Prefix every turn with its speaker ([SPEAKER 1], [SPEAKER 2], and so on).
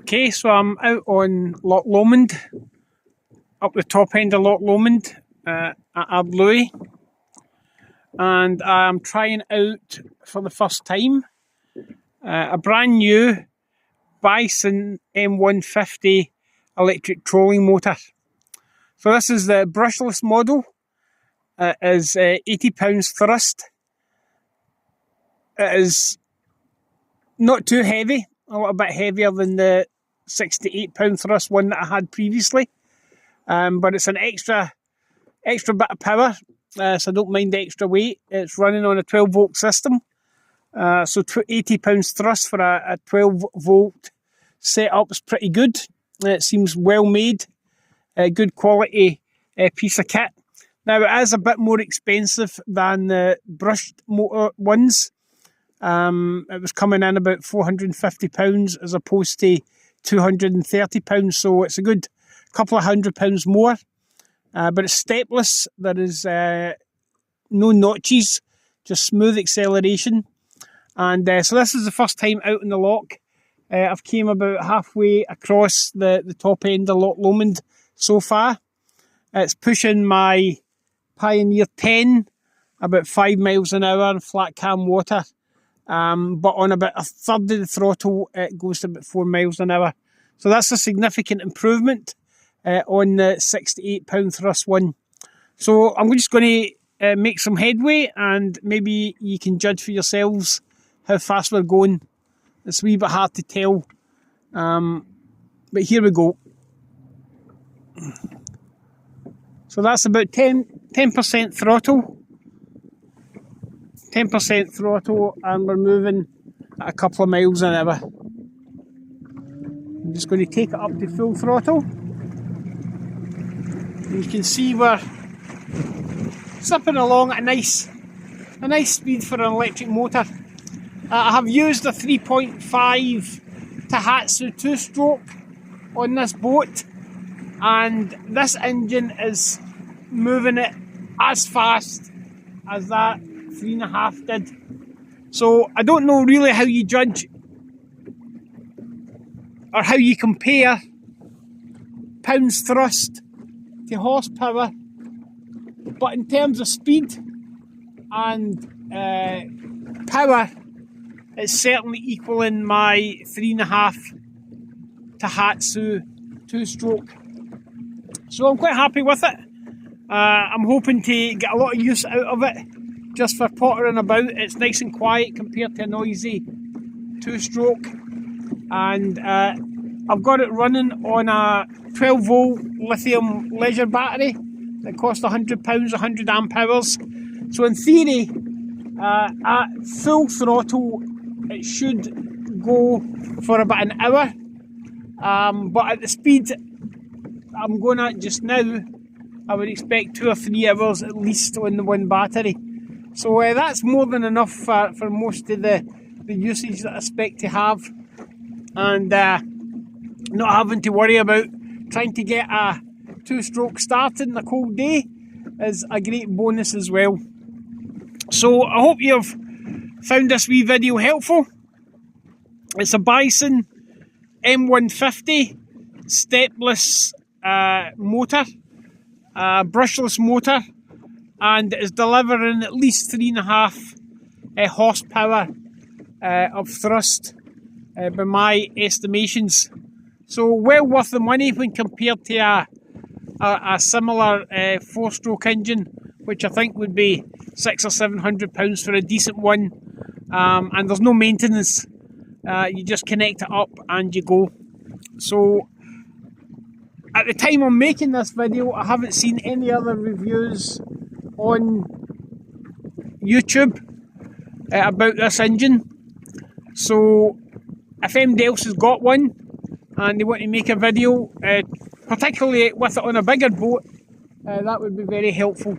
[SPEAKER 1] Okay, so I'm out on Loch Lomond, up the top end of Loch Lomond at Ardluey, and I'm trying out for the first time a brand new Bison M150 electric trolling motor. So this is the brushless model. It is £80 thrust. It is not too heavy, a little bit heavier than the £68 thrust one that I had previously, but it's an extra bit of power, so I don't mind the extra weight. It's running on a 12 volt system, so £80 thrust for a 12 volt setup is pretty good. It seems well made, good quality piece of kit. Now it is a bit more expensive than the brushed motor ones. It was coming in about £450 as opposed to £230, so it's a good couple of £100 more. But it's stepless. There is no notches, just smooth acceleration. And so this is the first time out in the loch. I've came about halfway across the top end of Loch Lomond so far. It's pushing my Pioneer 10 about 5 miles an hour in flat calm water. But on about a third of the throttle, it goes to about 4 miles an hour. So that's a significant improvement on the £68 thrust one. So I'm just going to make some headway, and maybe you can judge for yourselves how fast we're going. It's a wee bit hard to tell, but here we go. So that's about 10% throttle. 10% throttle, and we're moving at a couple of miles an hour. I'm just going to take it up to full throttle. And you can see we're zipping along at a nice speed for an electric motor. I have used a 3.5 Tohatsu 2-stroke on this boat, and this engine is moving it as fast as that 3.5 did. So I don't know really how you judge or how you compare pounds thrust to horsepower, but in terms of speed and power, it's certainly equaling my 3.5 Tohatsu 2-stroke. So I'm quite happy with it. I'm hoping to get a lot of use out of it just for pottering about. It's nice and quiet compared to a noisy 2-stroke, and I've got it running on a 12 volt lithium leisure battery that cost £100, 100 amp hours. So in theory, at full throttle, it should go for about an hour, but at the speed I'm going at just now, I would expect 2 or 3 hours at least on the one battery. So that's more than enough for most of the usage that I expect to have, and not having to worry about trying to get a 2-stroke started on a cold day is a great bonus as well. So I hope you've found this wee video helpful. It's a Bison M150 stepless motor, brushless motor, and it is delivering at least 3.5 horsepower of thrust by my estimations. So well worth the money when compared to a similar 4-stroke engine, which I think would be £600 or £700 for a decent one, and there's no maintenance. You just connect it up and you go. So at the time I'm making this video, I haven't seen any other reviews on YouTube about this engine. So if anybody else has got one and they want to make a video, particularly with it on a bigger boat, that would be very helpful.